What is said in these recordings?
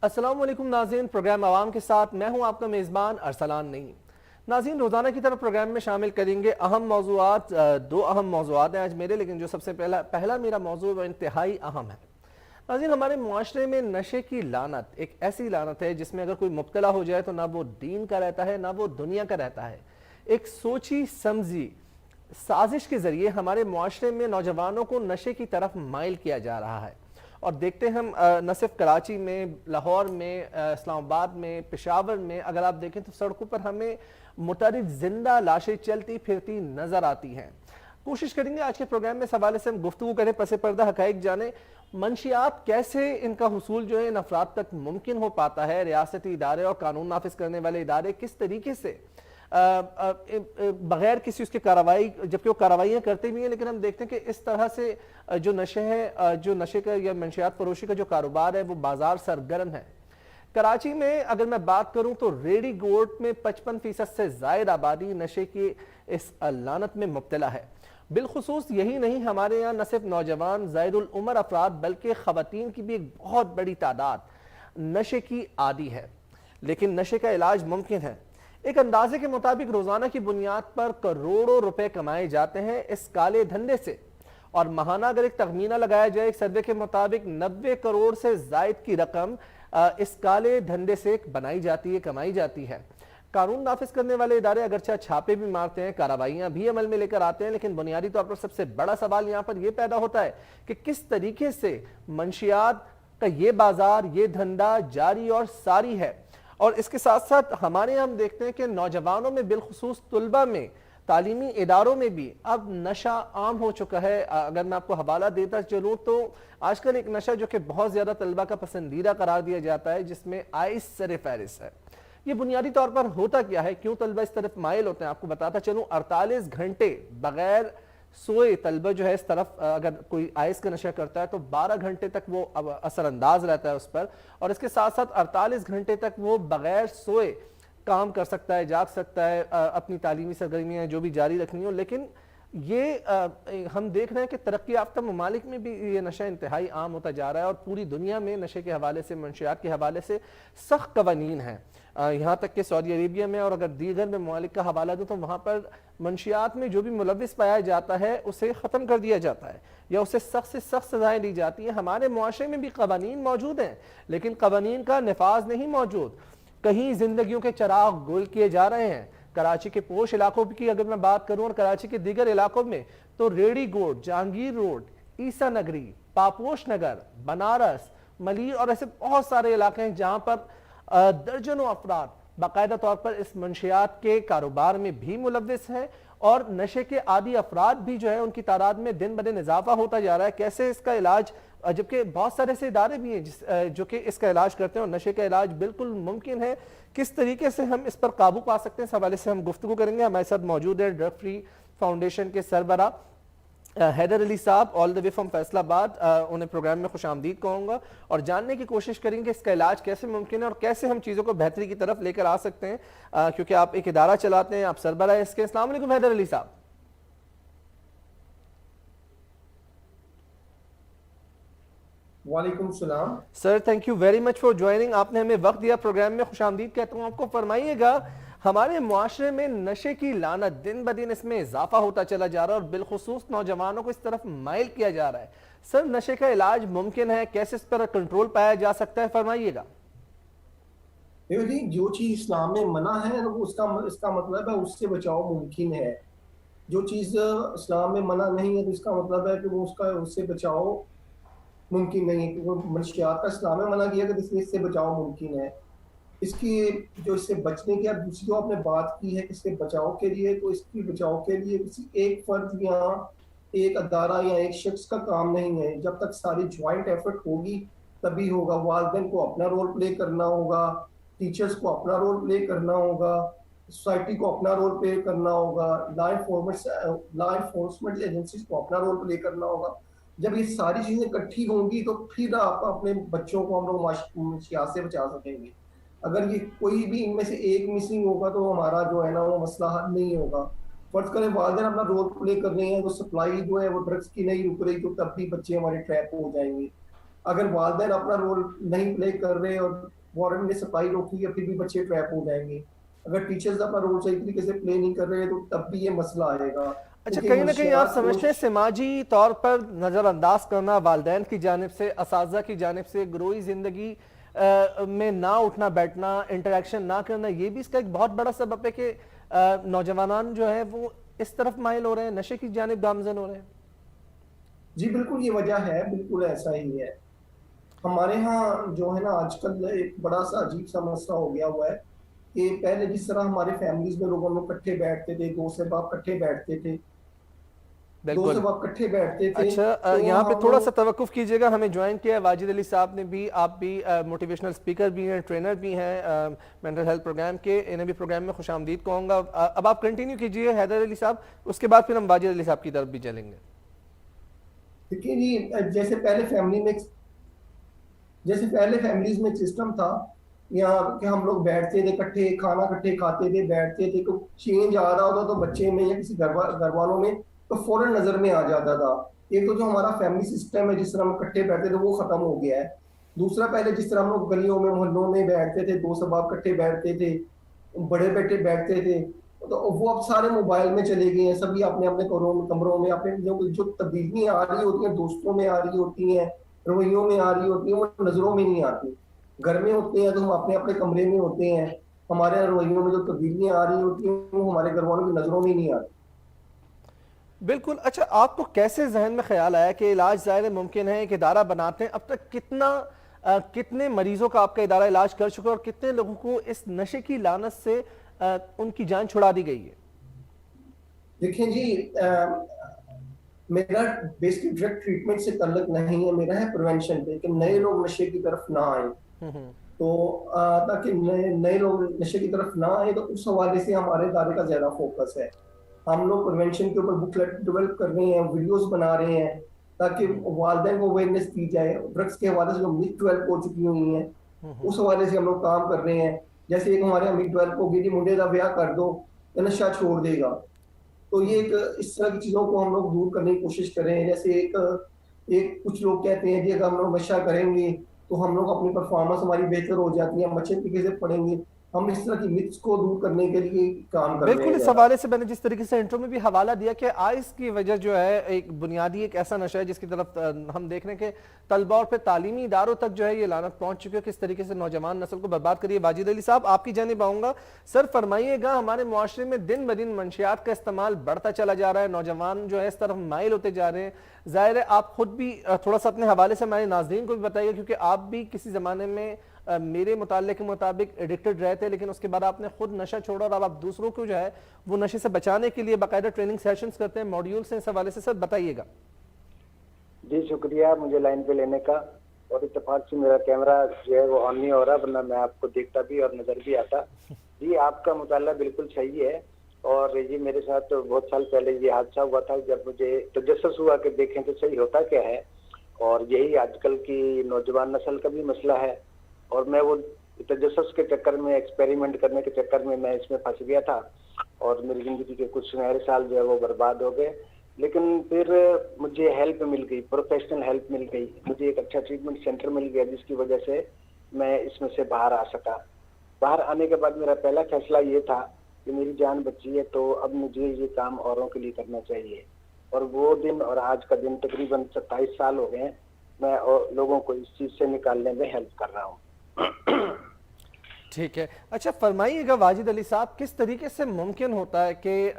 السلام علیکم ناظرین، پروگرام عوام کے ساتھ میں ہوں آپ کا میزبان ارسلان نعیم۔ ناظرین، روزانہ کی طرف پروگرام میں شامل کریں گے اہم موضوعات۔ دو اہم موضوعات ہیں آج میرے، لیکن جو سب سے پہلا میرا موضوع وہ انتہائی اہم ہے۔ ناظرین، ہمارے معاشرے میں نشے کی لعنت ایک ایسی لعنت ہے جس میں اگر کوئی مبتلا ہو جائے تو نہ وہ دین کا رہتا ہے نہ وہ دنیا کا رہتا ہے۔ ایک سوچی سمجھی سازش کے ذریعے ہمارے معاشرے میں نوجوانوں کو نشے کی طرف مائل کیا جا رہا ہے، اور دیکھتے ہیں ہم نہ صرف کراچی میں، لاہور میں، اسلام آباد میں، پشاور میں، اگر آپ دیکھیں تو سڑکوں پر ہمیں متعدد زندہ لاشیں چلتی پھرتی نظر آتی ہیں۔ کوشش کریں گے آج کے پروگرام میں اس حوالے سے ہم گفتگو کریں، پس پردہ حقائق جانیں، منشیات کیسے ان کا حصول جو ہے ان افراد تک ممکن ہو پاتا ہے، ریاستی ادارے اور قانون نافذ کرنے والے ادارے کس طریقے سے بغیر کسی اس کے کارروائی، جبکہ وہ کارروائیاں کرتے بھی ہیں، لیکن ہم دیکھتے ہیں کہ اس طرح سے جو نشے ہے، جو نشے کا یا منشیات فروشی کا جو کاروبار ہے وہ بازار سرگرم ہے۔ کراچی میں اگر میں بات کروں تو ریڈی گوٹ میں 55% سے زائد آبادی نشے کی اس لعنت میں مبتلا ہے۔ بالخصوص یہی نہیں، ہمارے یہاں نہ صرف نوجوان زائد العمر افراد بلکہ خواتین کی بھی ایک بہت بڑی تعداد نشے کی عادی ہے، لیکن نشے کا علاج ممکن ہے۔ ایک اندازے کے مطابق روزانہ کی بنیاد پر کروڑوں روپے کمائے جاتے ہیں اس کالے دھندے سے، اور ماہانہ اگر ایک تخمینہ لگایا جائے ایک سروے کے مطابق 90 کروڑ سے زائد کی رقم اس کالے دھندے سے بنائی جاتی ہے، کمائی جاتی ہے۔ قانون نافذ کرنے والے ادارے اگرچہ چھاپے بھی مارتے ہیں، کارروائیاں بھی عمل میں لے کر آتے ہیں، لیکن بنیادی طور پر سب سے بڑا سوال یہاں پر یہ پیدا ہوتا ہے کہ کس طریقے سے منشیات کا یہ بازار، یہ دھندا جاری اور ساری ہے۔ اور اس کے ساتھ ساتھ ہمارے یہاں ہم دیکھتے ہیں کہ نوجوانوں میں، بالخصوص طلبہ میں، تعلیمی اداروں میں بھی اب نشہ عام ہو چکا ہے۔ اگر میں آپ کو حوالہ دیتا چلوں تو آج کل ایک نشہ جو کہ بہت زیادہ طلبہ کا پسندیدہ قرار دیا جاتا ہے، جس میں آئس سر فہرست ہے۔ یہ بنیادی طور پر ہوتا کیا ہے، کیوں طلبہ اس طرف مائل ہوتے ہیں، آپ کو بتاتا چلوں۔ 48 گھنٹے بغیر سوئے طلبہ جو ہے اس طرف اگر کوئی آئس کا نشہ کرتا ہے تو 12 گھنٹے تک وہ اثر انداز رہتا ہے اس پر، اور اس کے ساتھ ساتھ 48 گھنٹے تک وہ بغیر سوئے کام کر سکتا ہے، جاگ سکتا ہے، اپنی تعلیمی سرگرمیاں جو بھی جاری رکھنی ہو۔ لیکن یہ ہم دیکھ رہے ہیں کہ ترقی یافتہ ممالک میں بھی یہ نشہ انتہائی عام ہوتا جا رہا ہے، اور پوری دنیا میں نشے کے حوالے سے، منشیات کے حوالے سے سخت قوانین ہیں، یہاں تک کہ سعودی عربیہ میں اور اگر دیگر میں ممالک کا حوالہ دوں تو وہاں پر منشیات میں جو بھی ملوث پایا جاتا ہے اسے ختم کر دیا جاتا ہے، یا اسے سخت سے سخت سزائیں دی جاتی ہیں۔ ہمارے معاشرے میں بھی قوانین موجود ہیں، لیکن قوانین کا نفاذ نہیں موجود۔ کہیں زندگیوں کے چراغ گل کیے جا رہے ہیں۔ کراچی کے پوش علاقوں کی اگر میں بات کروں اور کراچی کے دیگر علاقوں میں تو ریڈی گوٹ، جہانگیر روڈ، عیسیٰ نگری، پاپوش نگر، بنارس، ملیر اور ایسے بہت سارے علاقے ہیں جہاں پر درجنوں افراد باقاعدہ طور پر اس منشیات کے کاروبار میں بھی ملوث ہیں، اور نشے کے عادی افراد بھی جو ہے ان کی تعداد میں دن بدن اضافہ ہوتا جا رہا ہے۔ کیسے اس کا علاج، جبکہ بہت سارے ایسے ادارے بھی ہیں جو کہ اس کا علاج کرتے ہیں، اور نشے کا علاج بالکل ممکن ہے، کس طریقے سے ہم اس پر قابو پا سکتے ہیں، اس حوالے سے ہم گفتگو کریں گے۔ ہمارے ساتھ موجود ہے ڈرگ فری فاؤنڈیشن کے سربراہ حیدر علی صاحب، آل دا وے فرام فیصل آباد۔ انہیں پروگرام میں خوش آمدید کہوں گا، اور جاننے کی کوشش کریں گے اس کا علاج کیسے ممکن ہے اور کیسے ہم چیزوں کو بہتری کی طرف لے کر آ سکتے ہیں، کیونکہ آپ ایک ادارہ چلاتے ہیں، آپ سربراہ اس کے۔ السلام علیکم حیدر علی صاحب۔ وعلیکم السلام sir, thank you very much for joining, آپ نے ہمیں وقت دیا، پروگرام میں خوش آمدید کہتا ہوں آپ کو۔ فرمائیے گا، ہمارے معاشرے میں نشے کی لعنت دن بدن اس میں اضافہ ہوتا چلا جا رہا ہے، اور بالخصوص نوجوانوں کو اس طرف مائل کیا جا رہا ہے۔ سر، نشے کا علاج ممکن ہے، کیسے اس پر کنٹرول پایا جا سکتا ہے، فرمائیے گا۔ دیکھو جی، جو چیز اسلام میں منع ہے اس کا مطلب ہے اس سے بچاؤ ممکن ہے۔ جو چیز اسلام میں منع نہیں ہے تو اس کا مطلب ہے کہ وہ اس سے بچاؤ ممکن نہیں ہے، کیونکہ منشیات کا اسلام میں منع کیا کہ اس سے بچاؤ ممکن ہے۔ اس کی جو اس سے بچنے کی دوسری جو آپ نے بات کی ہے اس سے بچاؤ کے لیے، تو اس کی بچاؤ کے لیے کسی ایک فرد یا ایک ادارہ یا ایک شخص کا کام نہیں ہے، جب تک ساری جوائنٹ ایفرٹ ہوگی تبھی ہوگا۔ والدین کو اپنا رول پلے کرنا ہوگا، ٹیچرز کو اپنا رول پلے کرنا ہوگا، سوسائٹی کو اپنا رول پلے کرنا ہوگا، لا انفورسمنٹ ایجنسیز کو اپنا رول پلے کرنا ہوگا۔ جب یہ ساری چیزیں اکٹھی ہوں گی تو پھر آپ اپنے بچوں کو ہم لوگ منشیات سے بچا سکیں گے۔ اگر یہ کوئی بھی ان میں سے ایک مسنگ ہوگا تو ہمارا جو ہے نا وہ مسئلہ حل نہیں ہوگا۔ فرض کریں والدین اپنا رول پلے کر رہے ہیں، تو سپلائی جو ہے وہ ڈرگس کی نہیں رک رہی، تو تب بھی بچے ہمارے ٹریپ ہو جائیں گے۔ اگر والدین اپنا رول نہیں پلے کر رہے اور گورنمنٹ نے سپلائی روکی ہے پھر بھی بچے ٹریپ ہو جائیں گے. اگر ٹیچرز اپنا رول صحیح طریقے سے پلے نہیں کر رہے تو تب بھی یہ مسئلہ آئے گا. اچھا کیونکہ کہیں نہ کہیں آپ منشیات سمجھتے ہیں سماجی طور پر نظر انداز کرنا والدین کی جانب سے، اساتذہ کی جانب سے، گروہی زندگی میں نہ اٹھنا بیٹھنا، انٹریکشن نہ کرنا، یہ بھی اس کا ایک بہت بڑا سبب ہے کہ نوجوانان جو ہے وہ اس طرف مائل ہو رہے ہیں، نشے کی جانب گامزن ہو رہے ہیں؟ جی بالکل یہ وجہ ہے، بالکل ایسا ہی ہے. ہمارے ہاں جو ہے نا آج کل ایک بڑا سا عجیب سا مسئلہ ہو گیا ہوا ہے کہ پہلے جس طرح ہمارے فیملیز میں لوگوں میں اکٹھے بیٹھتے تھے، دو سے باپ اکٹھے بیٹھتے تھے، دو سے بالکل. باپ اکٹھے بیٹھتے تھے اچھا تو یہاں پہ ہم تھوڑا سا توقف کیجئے گا، ہمیں جوائن کیا ہے واجد علی صاحب نے بھی، آپ بھی موٹیویشنل سپیکر بھی ہیں، ٹرینر بھی ہیں مینٹل ہیلتھ پروگرام کے، انہیں بھی پروگرام میں خوش آمدید کہوں گا. اب آپ کنٹینیو کیجئے حیدر علی صاحب، اس کے بعد پھر ہم واجد علی صاحب کی طرف بھی چلیں گے. دیکھیے جی جیسے پہلے فیملیز میں سسٹم تھا یہاں کہ ہم لوگ بیٹھتے تھے اکٹھے، کھانا اکٹھے کھاتے تھے، بیٹھتے تھے، تو چینج آ رہا ہوتا تو بچے میں یا کسی گھر والوں میں تو فوراً نظر میں آ جاتا تھا. ایک تو جو ہمارا فیملی سسٹم ہے جس طرح ہم اکٹھے بیٹھتے تھے وہ ختم ہو گیا ہے. دوسرا پہلے جس طرح ہم لوگ گلیوں میں محلوں میں بیٹھتے تھے، دو سے باپ اکٹھے بیٹھتے تھے، بڑے بیٹے بیٹھتے تھے، تو وہ اب سارے موبائل میں چلے گئے ہیں. سبھی اپنے اپنے کمروں میں اپنے جو تبدیلیاں آ رہی ہوتی ہیں دوستوں میں آ رہی ہوتی ہیں، رویوں میں آ رہی ہوتی ہیں، وہ نظروں میں نہیں آتی. گھر میں ہوتے ہیں تو ہم اپنے اپنے کمرے میں ہوتے ہیں، ہمارے رویوں میں جو تبدیلیاں آ رہی ہوتی ہیں وہ ہمارے گھر والوں کی نظروں میں نہیں آتی. بالکل. اچھا آپ کو کیسے ذہن میں خیال آیا کہ علاج ظاہر ممکن ہے، ایک ادارہ بناتے ہیں، اب تک کتنے مریضوں کا آپ کا ادارہ علاج کر چکا اور کتنے لوگوں کو اس نشے کی لعنت سے ان کی جان چھڑا دی گئی ہے؟ دیکھیں جی میرا بیسکلی ڈرگ ٹریٹمنٹ سے تعلق نہیں ہے، میرا ہے پریونشن پہ کہ نئے لوگ نشے کی طرف نہ آئیں. تو تاکہ نئے لوگ نشے کی طرف نہ آئے تو اس حوالے سے ہمارے ادارے کا زیادہ فوکس ہے. ہم لوگ پریونشن کے اوپر بک ڈیولپ کر رہے ہیں، ویڈیوز بنا رہے ہیں تاکہ والدین کو اویئرنیس دی جائے. ڈرگس کے حوالے سے جو مت ڈیولپ ہو چکی ہوئی ہیں اس حوالے سے ہم لوگ کام کر رہے ہیں. جیسے ایک ہمارے مت ڈیولپ ہو گئی کہ منڈے کا بیاہ کر دو تو نشہ چھوڑ دے گا. تو یہ ایک اس طرح کی چیزوں کو ہم لوگ دور کرنے کی کوشش کر رہے ہیں. جیسے ایک کچھ لوگ کہتے ہیں کہ اگر ہم لوگ نشہ کریں گے تو ہم لوگ اپنی پرفارمنس ہماری بہتر ہو جاتی ہے، ہم اچھے طریقے سے پڑھیں گے. ہم اس طرح کی متس کو دور کرنے کے لیے کام کر رہے بالکل. ہیں اس زیادہ. حوالے سے میں نے جس طریقے سے انٹرو میں بھی حوالہ دیا کہ آئس کی وجہ جو ہے ایک بنیادی ایک ایسا نشہ ہے جس کی طرف ہم دیکھ رہے ہیں کہ طلبہ اور پھر تعلیمی اداروں تک جو ہے یہ لعنت پہنچ چکی ہے، کس طریقے سے نوجوان نسل کو برباد کریے. واجد علی صاحب آپ کی جانب آؤں گا. سر فرمائیے گا، ہمارے معاشرے میں دن بدن منشیات کا استعمال بڑھتا چلا جا رہا ہے، نوجوان جو ہے اس طرف مائل ہوتے جا رہے ہیں. ظاہر ہے آپ خود بھی تھوڑا سا اپنے حوالے سے ہمارے ناظرین کو بھی بتائیے، کیونکہ آپ بھی کسی زمانے میں میرے مطالعے کے مطابق ایڈکٹڈ رہے تھے، لیکن اس کے بعد آپ نے خود نشہ چھوڑا اور اب آپ دوسروں کو جو ہے وہ نشے سے بچانے کے لیے باقاعدہ ٹریننگ سیشنز کرتے ہیں، موڈیولز ہیں. اس حوالے سے سر بتائیے گا. جی شکریہ مجھے لائن پہ لینے کا. اور اتفاق سے میرا کیمرہ جو ہے وہ آن نہیں ہو رہا، ورنہ میں آپ کو دیکھتا بھی اور نظر بھی آتا. جی آپ کا مطالعہ بالکل صحیح ہے. اور یہ میرے ساتھ بہت سال پہلے یہ حادثہ ہوا تھا جب مجھے تجسس ہوا کہ دیکھیں تو صحیح ہوتا کیا ہے. اور یہی آج کل کی نوجوان نسل کا بھی مسئلہ ہے. اور میں وہ تجسس کے چکر میں، ایکسپیریمنٹ کرنے کے چکر میں اس میں پھنس گیا تھا اور میری زندگی کے کچھ سنہرے سال جو ہے وہ برباد ہو گئے. لیکن پھر مجھے ہیلپ مل گئی، پروفیشنل ہیلپ مل گئی، مجھے ایک اچھا ٹریٹمنٹ سینٹر مل گیا جس کی وجہ سے میں اس میں سے باہر آ سکا. باہر آنے کے بعد میرا پہلا فیصلہ یہ تھا کہ میری جان بچی ہے تو اب مجھے یہ کام اوروں کے لیے کرنا چاہیے. اور وہ دن اور آج کا دن تقریباً 27 سال ہو گئے ہیں میں لوگوں کو اس چیز سے نکالنے میں ہیلپ کر رہا ہوں. ٹھیک ہے. اچھا فرمائیے گا واجد علی صاحب، کس طریقے سے ممکن ہوتا ہے کہ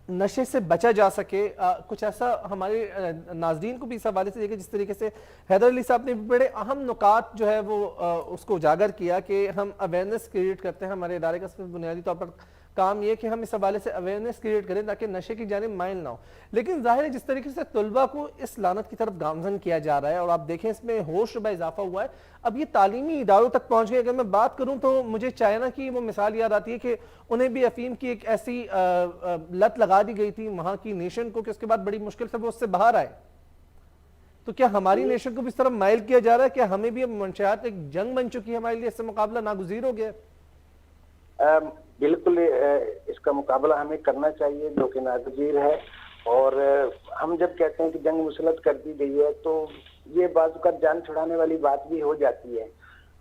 نشے سے بچا جا سکے؟ کچھ ایسا ہمارے ناظرین کو بھی اس حوالے سے دیکھیں، جس طریقے سے حیدر علی صاحب نے بڑے اہم نکات جو ہے وہ اس کو اجاگر کیا کہ ہم اویئرنیس کریٹ کرتے ہیں. ہمارے ادارے کا صرف بنیادی طور پر کام یہ کہ ہم اس حوالے سے اویئرنیس کریٹ کریں تاکہ نشے کی جانب مائل نہ ہو. لیکن ظاہر ہے جس طریقے سے طلبہ کو اس لعنت کی طرف گامزن کیا جا رہا ہے اور آپ دیکھیں اس میں ہوش شبہ اضافہ ہوا ہے، اب یہ تعلیمی اداروں تک پہنچ گئے. اگر میں بات کروں تو مجھے چائنا کی وہ مثال یاد آتی ہے کہ انہیں بھی افیم کی ایک ایسی لت لگا دی گئی تھی وہاں کی نیشن کو کہ اس کے بعد بڑی مشکل سے وہ اس سے باہر آئے. تو کیا ہماری نیشن کو بھی اس طرف مائل کیا جا رہا ہے کہ ہمیں بھی اب منشیات ایک جنگ بن چکی ہے، ہمارے لیے اس سے مقابلہ ناگزیر ہو گیا؟ بالکل اس کا مقابلہ ہمیں کرنا چاہیے جو کہ ناگزیر ہے. اور ہم جب کہتے ہیں کہ جنگ مسلط کر دی گئی ہے تو یہ بعض اوقات جان چھڑانے والی بات بھی ہو جاتی ہے.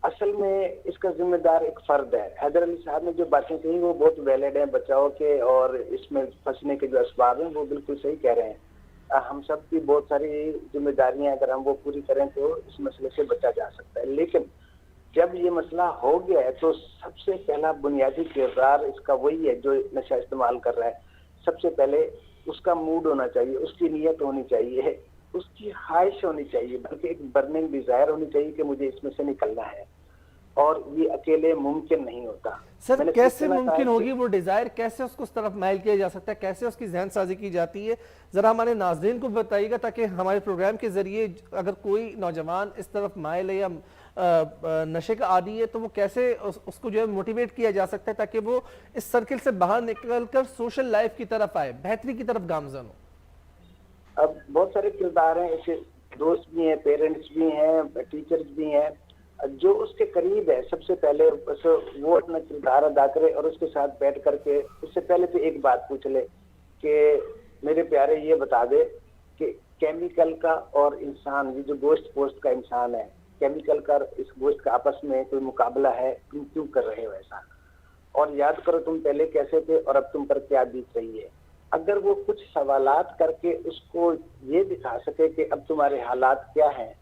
اصل میں اس کا ذمہ دار ایک فرد ہے. حیدر علی صاحب نے جو باتیں کہی وہ بہت ویلڈ ہیں بچاؤ کے، اور اس میں پھنسنے کے جو اسباب ہیں وہ بالکل صحیح کہہ رہے ہیں. ہم سب کی بہت ساری ذمہ داریاں اگر ہم وہ پوری کریں تو اس مسئلے سے بچا جا سکتا ہے. لیکن جب یہ مسئلہ ہو گیا ہے تو سب سے پہلا بنیادی کردار اس کا وہی ہے جو نشہ استعمال کر رہا ہے. سب سے پہلے اس کا موڈ ہونا چاہیے، اس کی نیت ہونی چاہیے، اس کی خواہش ہونی چاہیے، بلکہ ایک برننگ ڈیزائر ہونی چاہیے کہ مجھے اس میں سے نکلنا ہے. اور یہ اکیلے ممکن نہیں ہوتا. سر کیسے ممکن ہوگی وہ ڈیزائر؟ کیسے اس کو اس طرف مائل کیا جا سکتا ہے؟ کیسے اس کی ذہن سازی کی جاتی ہے؟ ذرا ہمارے ناظرین کو بتائیے گا تاکہ ہمارے پروگرام کے ذریعے اگر کوئی نوجوان اس طرف مائل ہے یا نشے کا عادی ہے تو وہ کیسے اس کو جو ہے موٹیویٹ کیا جا سکتا ہے تاکہ وہ اس سرکل سے باہر نکل کر سوشل لائف کی طرف آئے، بہتری کی طرف گامزن ہو؟ اب بہت سارے کردار ہیں، ایسے دوست بھی ہیں، پیرنٹس بھی ہیں، ٹیچرز بھی ہیں. جو اس کے قریب ہے سب سے پہلے وہ اپنا کردار ادا کرے اور اس کے ساتھ بیٹھ کر کے اس سے پہلے تو ایک بات پوچھ لے کہ میرے پیارے یہ بتا دے کہ کیمیکل کا اور انسان، یہ جو گوشت پوشت کا انسان ہے، کیمیکل کا اس گوشت کا آپس میں کوئی مقابلہ ہے، تم کیوں کر رہے ہو ایسا؟ اور یاد کرو تم پہلے کیسے تھے اور اب تم پر کیا بیت رہی ہے. اگر وہ کچھ سوالات کر کے اس کو یہ دکھا سکے کہ اب تمہارے حالات کیا ہیں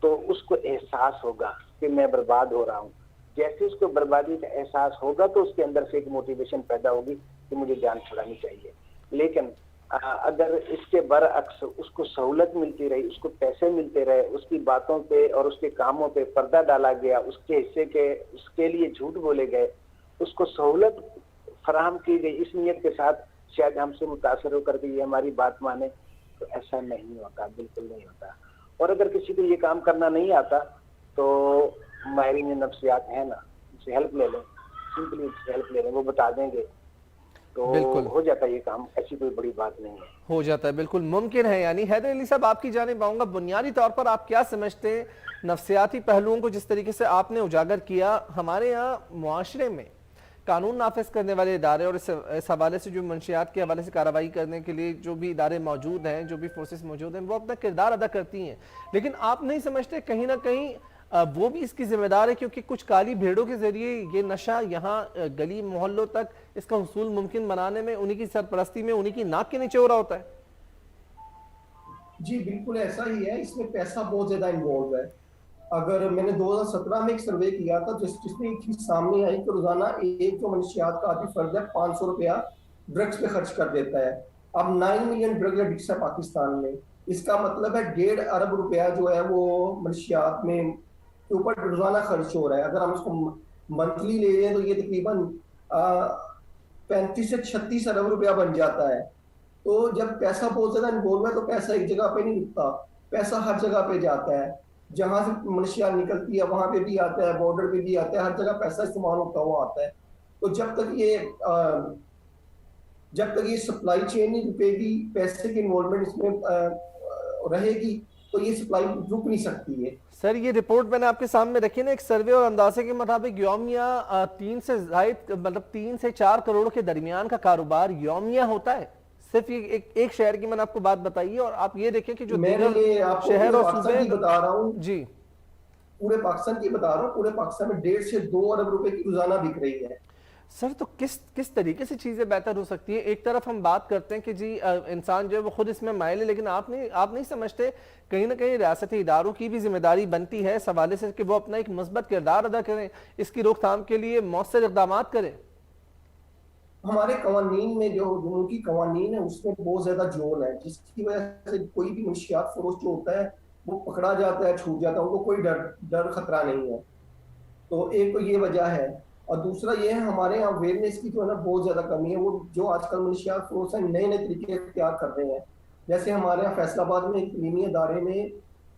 تو اس کو احساس ہوگا کہ میں برباد ہو رہا ہوں. جیسے اس کو بربادی کا احساس ہوگا تو اس کے اندر سے ایک موٹیویشن پیدا ہوگی کہ مجھے جان چھڑانی چاہیے. لیکن اگر اس کے برعکس اس کو سہولت ملتی رہی، اس کو پیسے ملتے رہے، اس کی باتوں پہ اور اس کے کاموں پہ پردہ ڈالا گیا، اس کے حصے کے اس کے لیے جھوٹ بولے گئے، اس کو سہولت فراہم کی گئی اس نیت کے ساتھ شاید ہم سے متاثر ہو کر کے یہ ہماری بات مانے، تو ایسا نہیں ہوتا، بالکل نہیں ہوتا. اور اگر کسی کو یہ کام کرنا نہیں آتا تو ماہرین نفسیات ہیں نا، ان سے ہیلپ لے لیں، سمپلی ہیلپ لے لیں، وہ بتا دیں گے تو ہو جاتا ہے یہ کام. ایسی کوئی بڑی بات نہیں ہے، ہو جاتا ہے، بالکل ممکن ہے. یعنی حیدر علی صاحب آپ کی جانب آؤں گا، بنیادی طور پر آپ کیا سمجھتے ہیں نفسیاتی پہلوؤں کو جس طریقے سے آپ نے اجاگر کیا؟ ہمارے یہاں معاشرے میں قانون نافذ کرنے والے ادارے اور اس حوالے سے جو منشیات کے حوالے سے کارروائی کرنے کے لیے جو بھی ادارے موجود ہیں، جو بھی فورسز موجود ہیں، وہ اپنا کردار ادا کرتی ہیں. لیکن آپ نہیں سمجھتے کہیں نہ کہیں وہ بھی اس کی ذمہ دار ہے کیونکہ کچھ کالی بھیڑوں کے ذریعے یہ نشہ یہاں گلی محلوں تک اس کا حصول ممکن بنانے میں انہی کی سرپرستی میں انہی کی ناک کے نیچے ہو رہا ہوتا ہے؟ جی بالکل ایسا ہی ہے. اس میں پیسہ بہت زیادہ انوالو ہے. اگر میں نے 2017 میں ایک سروے کیا تھا جس میں ایک چیز سامنے آئی کہ روزانہ ایک جو منشیات کا عادی فرد ہے 500 روپیہ ڈرگس پہ خرچ کر دیتا ہے. اب 9 ملین ڈرگ ایڈکٹس ہے پاکستان میں. اس کا مطلب ہے 1.5 ارب روپیہ جو ہے وہ منشیات میں کے اوپر روزانہ خرچ ہو رہا ہے. اگر ہم اس کو منتھلی لے لیں تو یہ تقریباً 35 سے 36 ارب روپیہ بن جاتا ہے. تو جب پیسہ بہت زیادہ انوالو ہے تو پیسہ ایک جگہ پہ نہیں رکتا، پیسہ ہر جگہ پہ جاتا ہے. جہاں سے منشیات نکلتی ہے وہاں پہ بھی آتا ہے، بارڈر پہ بھی آتا ہے، ہر جگہ پیسہ استعمال ہوتا ہوا آتا ہے. تو جب تک یہ سپلائی چین نہیں رکے گی، پیسے کی انوالومنٹ اس میں رہے گی تو یہ سپلائی رک نہیں سکتی ہے. سر یہ رپورٹ میں نے آپ کے سامنے رکھی نا، ایک سروے اور اندازے کے مطابق یومیہ 3 سے زائد مطلب 3 سے 4 کروڑ کے درمیان کا کاروبار یومیہ ہوتا ہے. صرف ایک شہر کی میں نے آپ کو بات بتائی ہے، اور آپ یہ دیکھیں کہ جو شہر اور صوبے بتا رہا ہوں، جی پورے پاکستان کی بتا رہا ہوں، پورے پاکستان میں 1.5 سے 2 ارب روپے کی روزانہ بک رہی ہے. سر تو کس طریقے سے چیزیں بہتر ہو سکتی ہیں؟ ایک طرف ہم بات کرتے ہیں کہ جی انسان جو ہے وہ خود اس میں مائل ہے، لیکن آپ نہیں سمجھتے کہیں نہ کہیں ریاستی اداروں کی بھی ذمہ داری بنتی ہے اس حوالے سے کہ وہ اپنا ایک مثبت کردار ادا کریں، اس کی روک تھام کے لیے مؤثر اقدامات کریں؟ ہمارے قوانین میں جو ملکی قوانین ہے اس میں بہت زیادہ جول ہے، جس کی وجہ سے کوئی بھی منشیات فروش جو ہوتا ہے وہ پکڑا جاتا ہے، چھوٹ جاتا ہے، ان کو کوئی ڈر خطرہ نہیں ہے. تو ایک تو یہ وجہ ہے، اور دوسرا یہ ہے ہمارے یہاں اویئرنیس کی جو ہے نا بہت زیادہ کمی ہے. وہ جو آج کل منشیات فروش ہیں نئے طریقے اختیار کر رہے ہیں. جیسے ہمارے یہاں فیصل آباد میں ایک تعلیمی ادارے میں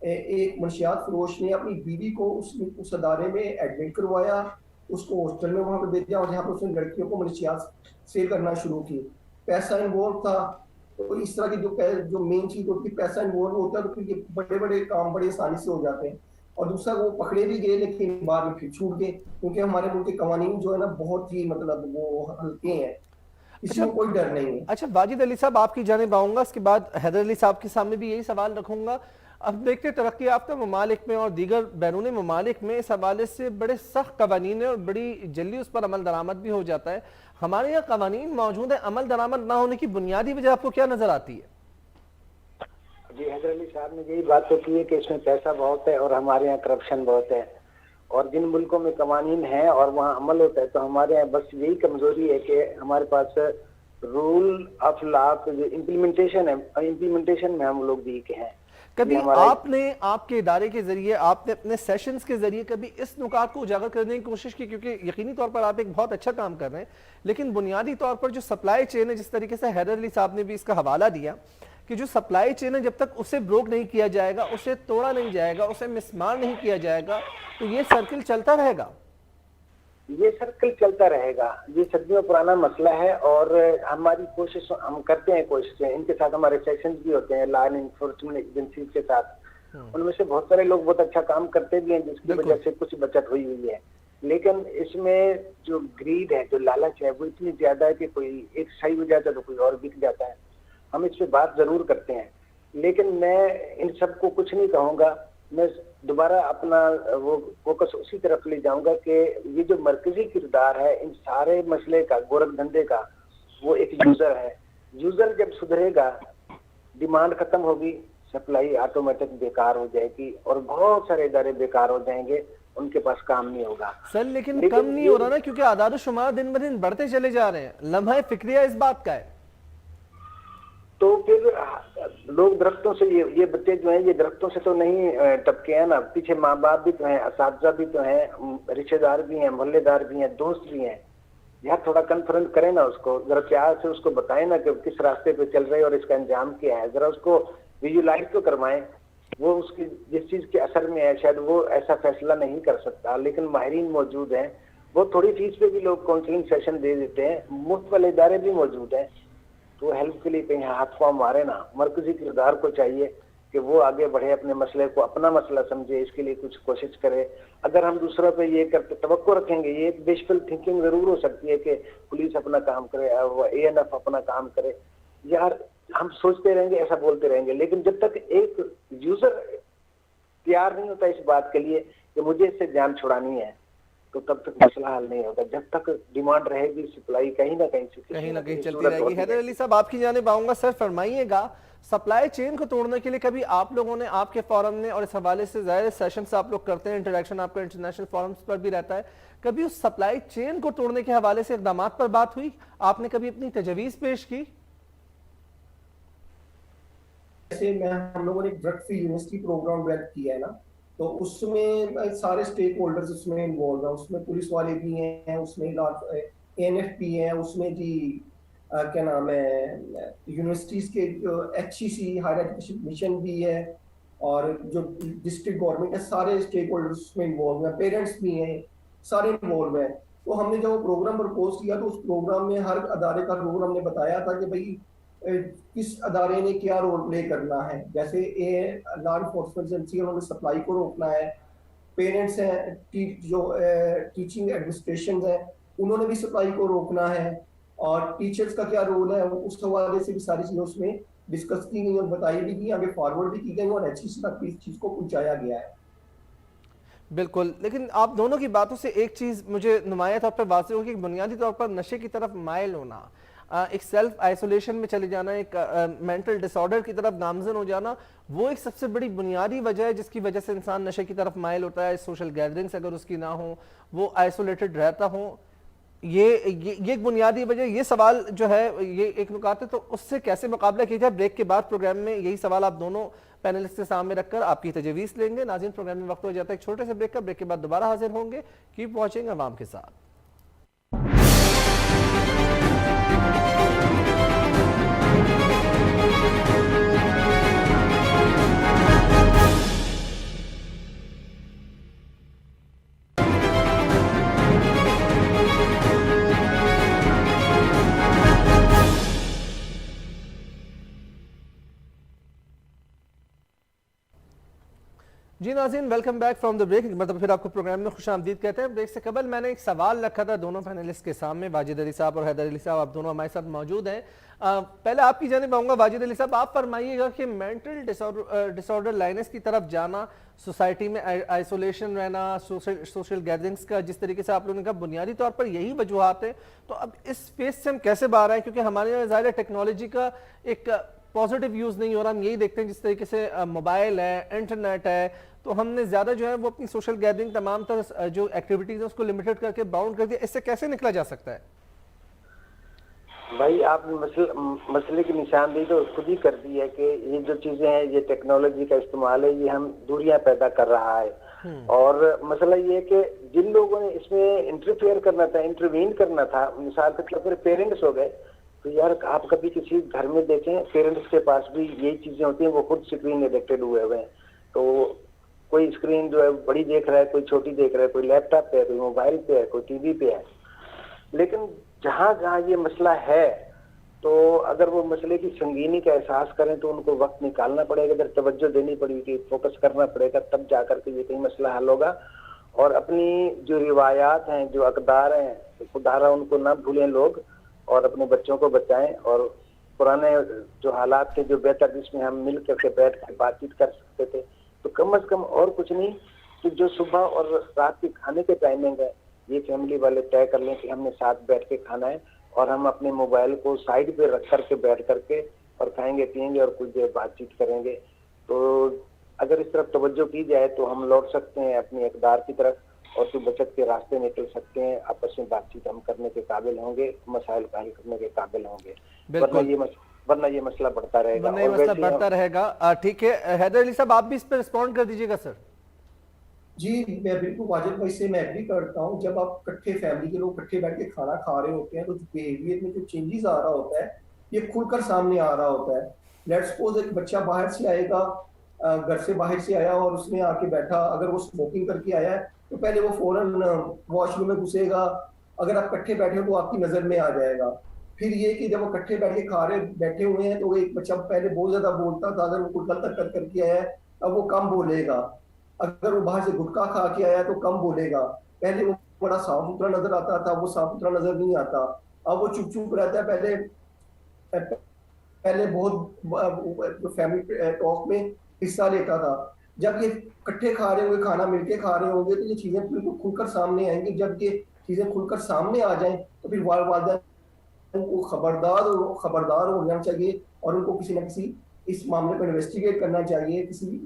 ایک منشیات فروش نے اپنی بیوی کو اس ادارے میں ایڈمٹ کروایا، اس کو ہاسٹل میں وہاں پہ بھیجا، اور جہاں پہ اس نے لڑکیوں کو منشیات سیل کرنا شروع کی. پیسہ انوالو تھا. تو اس طرح کی جو مین چیز ہوتی ہے پیسہ انوالو ہوتا ہے تو یہ بڑے کام بڑے آسانی سے ہو جاتے ہیں. اور دوسرا وہ پکڑے بھی گئے لیکن بعد میں پھر چھوٹ گئے، کیونکہ ہمارے ملک کے قوانین جو ہے نا بہت ہی مطلب وہ ہلکے ہیں، اس میں کوئی ڈر نہیں ہے. اچھا واجد علی صاحب آپ کی جانب آؤں گا، اس کے بعد حیدر علی صاحب کے سامنے بھی یہی سوال رکھوں گا. اب دیکھتے ترقی یافتہ ممالک میں اور دیگر بیرون ممالک میں اس حوالے سے بڑے سخت قوانین ہیں اور بڑی جلدی اس پر عمل درآمد بھی ہو جاتا ہے. ہمارے یہاں قوانین موجود ہیں, عمل درآمد نہ ہونے کی بنیادی وجہ آپ کو کیا نظر آتی ہے؟ جی حیدر علی صاحب نے یہی بات تو کی ہے کہ اس میں پیسہ بہت ہے اور ہمارے یہاں کرپشن بہت ہے, اور جن ملکوں میں قوانین ہیں اور وہاں عمل ہوتا ہے تو ہمارے یہاں بس یہی کمزوری ہے کہ ہمارے پاس رول آف لا جو امپلیمنٹیشن ہے, امپلیمنٹیشن میں ہم لوگ ویک ہیں. کبھی آپ نے آپ کے ادارے کے ذریعے, آپ نے اپنے سیشنز کے ذریعے کبھی اس نکات کو اجاگر کرنے کی کوشش کی, کیونکہ یقینی طور پر آپ ایک بہت اچھا کام کر رہے ہیں, لیکن بنیادی طور پر جو سپلائی چین ہے, جس طریقے سے حیدر علی صاحب نے بھی اس کا حوالہ دیا کہ جو سپلائی چین ہے جب تک اسے بروک نہیں کیا جائے گا, اسے توڑا نہیں جائے گا, اسے مسمار نہیں کیا جائے گا, تو یہ سرکل چلتا رہے گا. یہ سرکل چلتا رہے گا, یہ صدیوں پرانا مسئلہ ہے. اور ہماری کوشش, ہم کرتے ہیں کوششیں, ان کے ساتھ ہمارے سیشنز بھی ہوتے ہیں لا انفورسمنٹ ایجنسیز کے ساتھ, ان میں سے بہت سارے لوگ بہت اچھا کام کرتے بھی ہیں جس کی وجہ سے کچھ بچت ہوئی ہے. لیکن اس میں جو گریڈ ہے, جو لالچ ہے, وہ اتنی زیادہ ہے کہ کوئی ایک صحیح ہو جاتا ہے تو کوئی اور بک جاتا ہے. ہم اس پہ بات ضرور کرتے ہیں, لیکن میں ان سب کو کچھ نہیں کہوں گا. میں دوبارہ اپنا وہ فوکس اسی طرف لے جاؤں گا کہ یہ جو مرکزی کردار ہے ان سارے مسئلے کا, گورکھ دھندے کا, وہ ایک یوزر ہے. یوزر جب سدھرے گا, ڈیمانڈ ختم ہوگی, سپلائی آٹومیٹک بیکار ہو جائے گی اور بہت سارے ادارے بیکار ہو جائیں گے, ان کے پاس کام نہیں ہوگا. سر لیکن کم نہیں ہو رہا نا, کیونکہ اعداد و شمار دن بہ دن بڑھتے چلے جا رہے ہیں. لمحہ فکریہ اس بات کا ہے. تو پھر لوگ درختوں سے, یہ بچے جو ہیں یہ درختوں سے تو نہیں ٹپکے ہیں نا, پیچھے ماں باپ بھی تو ہیں, اساتذہ بھی تو ہیں, رشتہ دار بھی ہیں, محلے دار بھی ہیں, دوست بھی ہیں. یہاں تھوڑا کنفرنٹ کریں نا اس کو, ذرا پیار سے اس کو بتائیں نا کہ کس راستے پہ چل رہے اور اس کا انجام کیا ہے. ذرا اس کو ویژولائز تو کروائیں. وہ اس کی جس چیز کے اثر میں ہے شاید وہ ایسا فیصلہ نہیں کر سکتا, لیکن ماہرین موجود ہیں. وہ تھوڑی فیس پہ بھی لوگ کاؤنسلنگ سیشن دے دیتے ہیں, مفت والے ادارے بھی موجود ہیں. تو ہیلپ کے لیے کہیں ہاتھ پاؤں مارے نا. مرکزی کردار کو چاہیے کہ وہ آگے بڑھے, اپنے مسئلے کو اپنا مسئلہ سمجھے, اس کے لیے کچھ کوشش کرے. اگر ہم دوسروں پہ یہ کرتے توقع رکھیں گے, یہ ویشفل تھنکنگ ضرور ہو سکتی ہے کہ پولیس اپنا کام کرے, اے این ایف اپنا کام کرے. یار ہم سوچتے رہیں گے, ایسا بولتے رہیں گے, لیکن جب تک ایک یوزر تیار نہیں ہوتا اس بات کے لیے کہ مجھے اس سے جان چھڑانی ہے, تو تب تک مسئلہ حل نہیں ہوگا. جب تک ڈیمانڈ رہے گی, سپلائی کہیں نہ کہیں چلتی رہے گی. حیدر علی صاحب آپ کی جانب آؤں گا. سر فرمائیے گا, سپلائی چین کو توڑنے کے لیے کبھی آپ لوگوں نے, آپ کے فورم نے, اور اس حوالے سے ظاہر سیشنز آپ لوگ کرتے ہیں, انٹریکشن آپ کا انٹرنیشنل فورمز پر بھی رہتا ہے, کبھی اس سپلائی چین کو توڑنے کے حوالے سے اقدامات پر بات ہوئی؟ آپ نے کبھی اپنی تجویز پیش کی؟ جیسے ہم لوگوں نے drug free university program develop کیا ہے نا, تو اس میں سارے اسٹیک ہولڈرز اس میں انوالو ہیں. اس میں پولیس والے بھی ہیں, اس میں اے این ایف پی ہیں, اس میں جی کیا نام ہے یونیورسٹیز کے ایچ ای سی ہائر ایجوکیشن مشن بھی ہے, اور جو ڈسٹرکٹ گورنمنٹ ہے, سارے اسٹیک ہولڈرز اس میں انوالو ہیں, پیرنٹس بھی ہیں, سارے انوالو ہیں. تو ہم نے جب وہ پروگرام پرپوز کیا تو اس پروگرام میں ہر ادارے کا رول ہم نے بتایا تھا کہ بھائی کس ادارے نے کیا رول پلے کرنا ہے. جیسے لا انفورسمنٹ ایجنسی, انہوں نے سپلائی کو روکنا ہے. پیرنٹس ہیں, جو ٹیچنگ ایڈمنسٹریشن ہیں, انہوں نے بھی سپلائی کو روکنا ہے. اور ٹیچرز کا کیا رول ہے, اس حوالے سے بھی ساری چیزیں اس میں ڈسکس کی گئی اور بتائی بھی گئی, آگے فارورڈ بھی کی گئی, اور ایچ ای سی تک اس چیز کو پہنچایا گیا ہے. بالکل. لیکن آپ دونوں کی باتوں سے ایک چیز مجھے نمایاں طور پر واضح ہوگی کہ بنیادی طور پر نشے کی طرف مائل ہونا, ایک سیلف آئسولیشن میں چلے جانا, ایک مینٹل ڈس آرڈر کی طرف گامزن ہو جانا, وہ ایک سب سے بڑی بنیادی وجہ ہے جس کی وجہ سے انسان نشے کی طرف مائل ہوتا ہے. سوشل گیدرنگز اگر اس کی نہ ہوں, وہ آئسولیٹڈ رہتا ہوں, یہ ایک بنیادی وجہ. یہ سوال جو ہے یہ ایک نکات ہے, تو اس سے کیسے مقابلہ کیا جائے؟ بریک کے بعد پروگرام میں یہی سوال آپ دونوں پینلسٹ کے سامنے رکھ کر آپ کی تجویز لیں گے. ناظرین, پروگرام میں وقت ہو جاتا ہے ایک چھوٹے سے بریک کا. بریک کے بعد دوبارہ حاضر ہوں گے. کیپ واچنگ عوام کے ساتھ. جی ناظرین، welcome back from the break, مطلب پھر آپ کو پروگرام میں خوش آمدید کہتے ہیں۔ بریک سے قبل میں نے ایک سوال رکھا تھا دونوں پینلسٹ کے سامنے، واجد علی صاحب اور حیدر علی صاحب، آپ دونوں ہمارے ساتھ موجود ہیں۔ پہلے آپ کی جانب آؤں گا، واجد علی صاحب آپ فرمائیے گا کہ مینٹل ڈس آرڈر لائنس کی طرف جانا، سوسائٹی میں آئسولیشن رہنا، سوشل گیدرنگز کا جس طریقے سے آپ لوگوں نے کہا بنیادی طور پر یہی وجوہات ہیں، تو اب اس فیس سے ہم کیسے باہر آئیں؟ کیونکہ ہمارے یہاں ظاہر ٹیکنالوجی کا ایک پازیٹیو یوز نہیں ہو رہا، ہم یہی دیکھتے ہیں جس طریقے سے موبائل ہے، انٹرنیٹ ہے، تو ہم نے زیادہ جو ہے وہ اپنی سوشل گیدرنگ تمام تر جو ایکٹیویٹیز ہیں اس کو لمیٹڈ کر کے باؤنڈ کر دیا۔ اس سے کیسے نکلا جا سکتا ہے؟ بھائی آپ نے مسئلے کی نشاندہی تو خود ہی کر دی ہے کہ یہ جو چیزیں ہیں، یہ ٹیکنالوجی کا استعمال ہے، یہ ہم دوریاں پیدا کر رہا ہے۔ اور مسئلہ یہ ہے کہ جن لوگوں نے اس میں انٹرفیئر کرنا تھا، انٹروین کرنا تھا، مثال کے طور پر پیرنٹس ہو گئے، تو یار آپ کبھی کسی گھر میں دیکھیں پیرنٹس کے پاس بھی یہی چیزیں ہوتی ہیں، وہ خود اسکرین ایڈکٹڈ ہوئے ہیں، تو کوئی اسکرین جو ہے بڑی دیکھ رہا ہے، کوئی چھوٹی دیکھ رہا ہے، کوئی لیپ ٹاپ پہ ہے، کوئی موبائل پہ ہے، کوئی ٹی وی پہ ہے۔ لیکن جہاں جہاں یہ مسئلہ ہے تو اگر وہ مسئلے کی سنگینی کا احساس کریں تو ان کو وقت نکالنا پڑے گا، ادھر توجہ دینی پڑے گی، فوکس کرنا پڑے گا، تب جا کر کے یہ کہیں مسئلہ حل ہوگا۔ اور اپنی جو روایات ہیں، جو اقدار ہیں، خدارا ان کو نہ بھولیں لوگ، اور اپنے بچوں کو بچائیں، اور پرانے جو حالات تھے، جو بہتر جس میں ہم مل کر کے بیٹھ کے بات چیت کر سکتے تھے، تو کم از کم اور کچھ نہیں کہ جو صبح اور رات کے کھانے کے ٹائمنگ ہے یہ فیملی والے طے کر لیں کہ ہم نے ساتھ بیٹھ کے کھانا ہے، اور ہم اپنے موبائل کو سائڈ پہ رکھ کر کے بیٹھ کر کے اور کھائیں گے پیئیں گے اور کچھ دیر بات چیت کریں گے۔ تو اگر اس طرف توجہ کی جائے تو ہم لوٹ سکتے ہیں اپنی اقدار کی طرف، اور تو بچت کے راستے نکل سکتے ہیں، آپس میں بات چیت ہم کرنے کے قابل ہوں گے، مسائل کا حل کرنے کے قابل ہوں گے، ورنہ یہ مسئلہ بڑھتا رہے گا۔ ورنہ یہ مسئلہ بڑھتا رہے گا۔ ٹھیک ہے حیدر علی صاحب، آپ بھی اس پہ رسپونڈ کر دیجیے گا سر۔ جی میں بالکل واجد بھائی سے میں ایگری کرتا ہوں۔ جب آپ کٹھے فیملی کے لوگ کٹھے بیٹھ کے کھانا کھا رہے ہوتے ہیں تو بیہیویئر میں جو چینجز آ رہا ہوتا ہے یہ کھل کر سامنے آ رہا ہوتا ہے۔ لیٹ سپوز ایک بچہ باہر سے آئے گا، گھر سے باہر سے آیا اور اس نے آ کے بیٹھا، اگر وہ اسموکنگ کر کے آیا ہے تو پہلے وہ فوراً واش روم میں گھسے گا، اگر آپ کٹھے بیٹھے ہو تو آپ کی نظر میں آ جائے گا۔ پھر یہ کہ جب وہ کٹھے بیٹھ کے کھا رہے بیٹھے ہوئے ہیں تو ایک بچہ پہلے بہت زیادہ بولتا تھا، اگر وہ کوئی غلط حرکت کر کے آیا ہے اب وہ کم بولے گا، اگر وہ باہر سے گٹکا کھا کے آیا تو کم بولے گا، پہلے وہ بڑا صاف ستھرا نظر آتا تھا، وہ صاف ستھرا نظر نہیں آتا، اب وہ چپ چپ رہتا ہے۔ پہلے بہت فیملی ٹاک میں حصہ لیتا تھا۔ جب یہ کٹھے کھا رہے ہوں گے، کھانا مل کے کھا رہے ہوں گے تو یہ چیزیں بالکل کھل کر سامنے آئیں گی۔ جب یہ چیزیں کھل کر سامنے آ جائیں تو پھر والدین کو خبردار ہو جانا چاہیے، اور ان کو کسی نہ کسی اس معاملے کو انویسٹیگیٹ کرنا چاہیے، کسی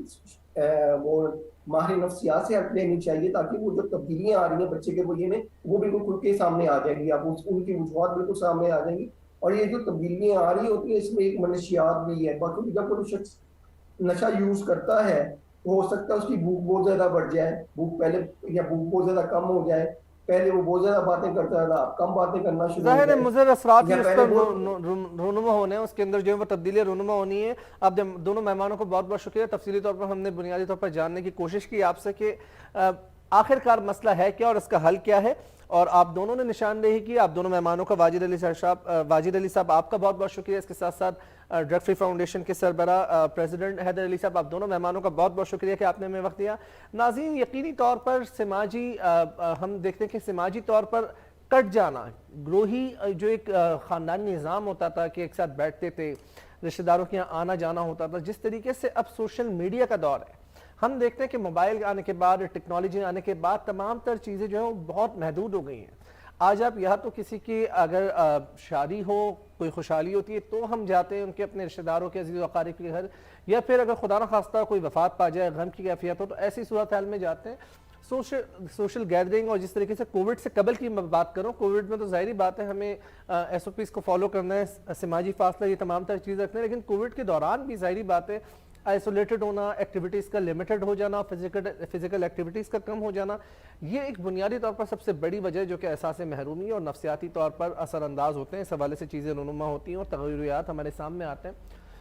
وہ ماہر نفسیات سے ہیلپ لینی چاہیے، تاکہ وہ جو تبدیلیاں آ رہی ہیں بچے کے رویے میں وہ بالکل کھل کے سامنے آ جائیں گی، اب ان کی وجوہات بالکل سامنے آ جائیں گی۔ اور یہ جو تبدیلیاں آ رہی ہوتی ہیں اس میں ایک منشیات بھی ہے، باقی جب کوئی شخص نشہ یوز کرتا ہے تو ہو سکتا ہے اس کی بھوک بہت زیادہ بڑھ جائے، بھوک بہت زیادہ کم ہو جائے، پہلے وہ بہت زیادہ باتیں کرتا تھا اب کم باتیں کرنا شروع ہو ظاہر ہے جائے۔ مضر اثرات ہی یا اس پہلے پر بہت رونما ہونے ہیں، اس کے اندر جو ہے وہ تبدیلیاں رونما ہونی ہے۔ آپ دونوں مہمانوں کو بہت بہت شکریہ، تفصیلی طور پر ہم نے بنیادی طور پر جاننے کی کوشش کی آپ سے کہ آخر کار مسئلہ ہے کیا اور اس کا حل کیا ہے، اور آپ دونوں نے نشاندہی کی۔ آپ دونوں مہمانوں کا واجد علی صاحب آپ کا بہت بہت شکریہ، اس کے ساتھ ساتھ ڈرگ فری فاؤنڈیشن کے سربراہ پریزیڈنٹ حیدر علی صاحب، آپ دونوں مہمانوں کا بہت بہت شکریہ کہ آپ نے ہمیں وقت دیا۔ ناظرین، یقینی طور پر ہم دیکھتے ہیں کہ سماجی طور پر کٹ جانا، گروہی جو ایک خاندانی نظام ہوتا تھا کہ ایک ساتھ بیٹھتے تھے، رشتہ داروں کے یہاں آنا جانا ہوتا تھا، جس طریقے سے اب سوشل میڈیا کا دور ہے، ہم دیکھتے ہیں کہ موبائل آنے کے بعد، ٹیکنالوجی آنے کے بعد تمام تر چیزیں جو ہیں وہ بہت محدود ہو گئی ہیں۔ آج آپ یہاں تو کسی کی اگر شادی ہو، کوئی خوشحالی ہوتی ہے تو ہم جاتے ہیں ان کے اپنے رشتہ داروں کے عزیز و اقارب کے گھر، یا پھر اگر خدا نہ خواستہ کوئی وفات پا جائے، غم کی کیفیت ہو، تو ایسی صورتحال میں جاتے ہیں۔ سوشل گیدرنگ، اور جس طریقے سے کووڈ سے قبل کی میں بات کروں، کووڈ میں تو ظاہری بات ہے ہمیں ایس او پیز کو فالو کرنا ہے، سماجی فاصلہ، یہ تمام تر چیز رکھنا ہے، لیکن کووڈ کے دوران بھی ظاہری بات ہے آئسولیٹڈ ہونا، ایکٹیویٹیز کا لمیٹڈ ہو جانا، فزیکل ایکٹیویٹیز کا کم ہو جانا، یہ ایک بنیادی طور پر سب سے بڑی وجہ جو کہ احساس محرومی اور نفسیاتی طور پر اثر انداز ہوتے ہیں، اس حوالے سے چیزیں رونما ہوتی ہیں اور تغیرات ہمارے سامنے آتے ہیں۔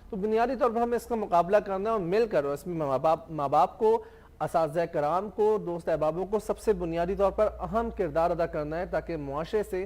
تو بنیادی طور پر ہمیں اس کا مقابلہ کرنا ہے، اور مل کر اس میں ماں باپ کو، اساتذہ کرام کو، دوست احبابوں کو سب سے بنیادی طور پر اہم کردار ادا کرنا ہے، تاکہ معاشرے سے